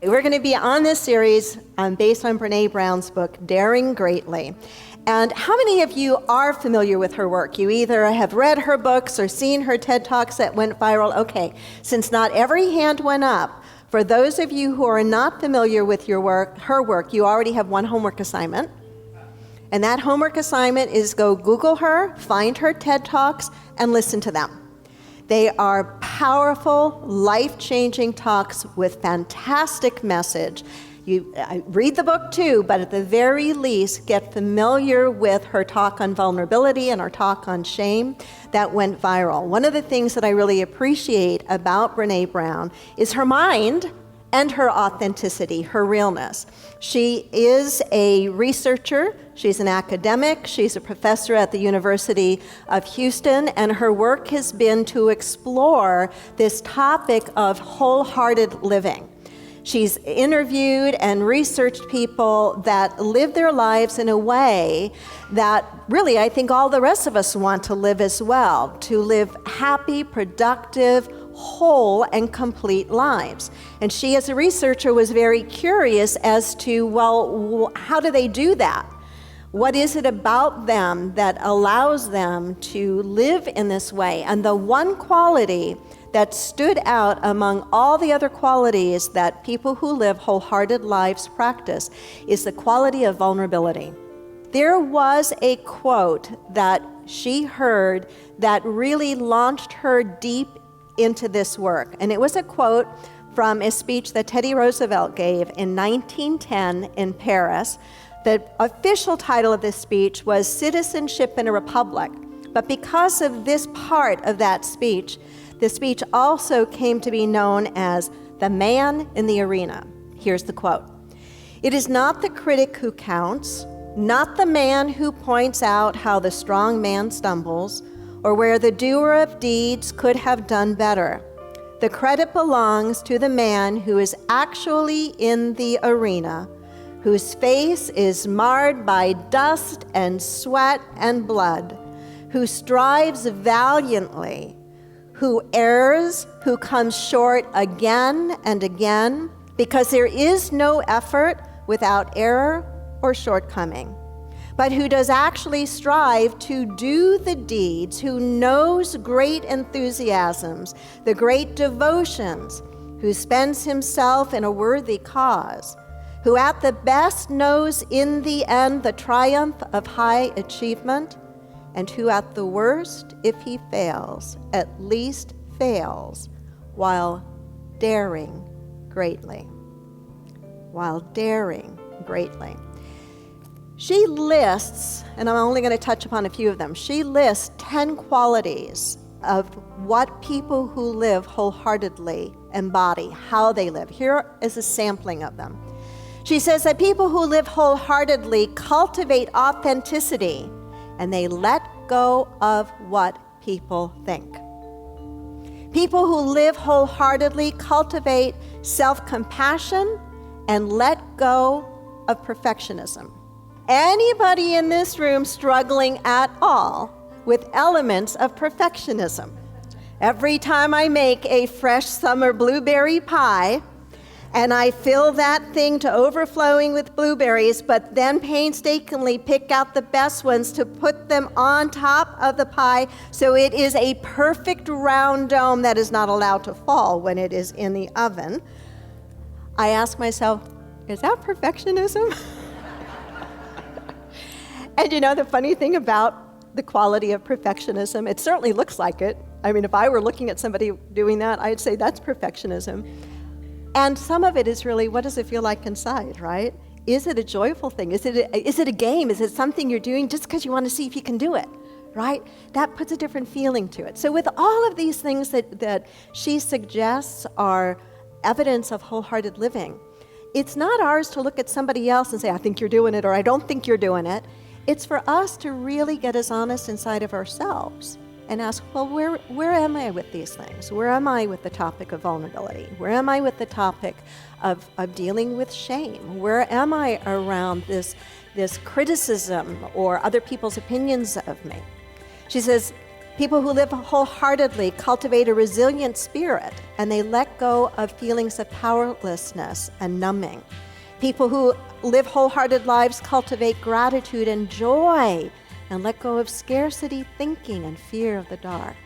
We're going to be on this series based on Brené Brown's book, Daring Greatly. And how many of you are familiar with her work? You either have read her books or seen her TED Talks that went viral. Okay, since not every hand went up, for those of you who are not familiar with her work, you already have one homework assignment. And that homework assignment is go Google her, find her TED Talks, and listen to them. They are powerful, life-changing talks with fantastic message. I read the book too, but at the very least, get familiar with her talk on vulnerability and her talk on shame that went viral. One of the things that I really appreciate about Brené Brown is her mind and her authenticity, her realness. She is a researcher, she's an academic, she's a professor at the University of Houston, and her work has been to explore this topic of wholehearted living. She's interviewed and researched people that live their lives in a way that really I think all the rest of us want to live as well, to live happy, productive, whole and complete lives. And she, as a researcher, was very curious as to, well, how do they do that? What is it about them that allows them to live in this way? And the one quality that stood out among all the other qualities that people who live wholehearted lives practice is the quality of vulnerability. There was a quote that she heard that really launched her deep into this work. And it was a quote from a speech that Teddy Roosevelt gave in 1910 in Paris. The official title of this speech was Citizenship in a Republic. But because of this part of that speech, the speech also came to be known as the man in the arena. Here's the quote. "It is not the critic who counts, not the man who points out how the strong man stumbles, or where the doer of deeds could have done better. The credit belongs to the man who is actually in the arena, whose face is marred by dust and sweat and blood, who strives valiantly, who errs, who comes short again and again, because there is no effort without error or shortcoming, but who does actually strive to do the deeds, who knows great enthusiasms, the great devotions, who spends himself in a worthy cause, who at the best knows in the end the triumph of high achievement, and who at the worst, if he fails, at least fails while daring greatly." While daring greatly. She lists, and I'm only going to touch upon a few of them, she lists 10 qualities of what people who live wholeheartedly embody, how they live. Here is a sampling of them. She says that people who live wholeheartedly cultivate authenticity, and they let go of what people think. People who live wholeheartedly cultivate self-compassion and let go of perfectionism. Anybody in this room struggling at all with elements of perfectionism? Every time I make a fresh summer blueberry pie, and I fill that thing to overflowing with blueberries, but then painstakingly pick out the best ones to put them on top of the pie so it is a perfect round dome that is not allowed to fall when it is in the oven. I ask myself, is that perfectionism? And you know, the funny thing about the quality of perfectionism, it certainly looks like it. I mean, if I were looking at somebody doing that, I'd say that's perfectionism. And some of it is really, what does it feel like inside, right? Is it a joyful thing? Is it a game? Is it something you're doing just because you want to see if you can do it, right? That puts a different feeling to it. So with all of these things that she suggests are evidence of wholehearted living, it's not ours to look at somebody else and say, I think you're doing it, or I don't think you're doing it. It's for us to really get as honest inside of ourselves and ask, well, where am I with these things? Where am I with the topic of vulnerability? Where am I with the topic of dealing with shame? Where am I around this criticism or other people's opinions of me? She says, People who live wholeheartedly cultivate a resilient spirit, and they let go of feelings of powerlessness and numbing. People who live wholehearted lives cultivate gratitude and joy, and let go of scarcity thinking and fear of the dark.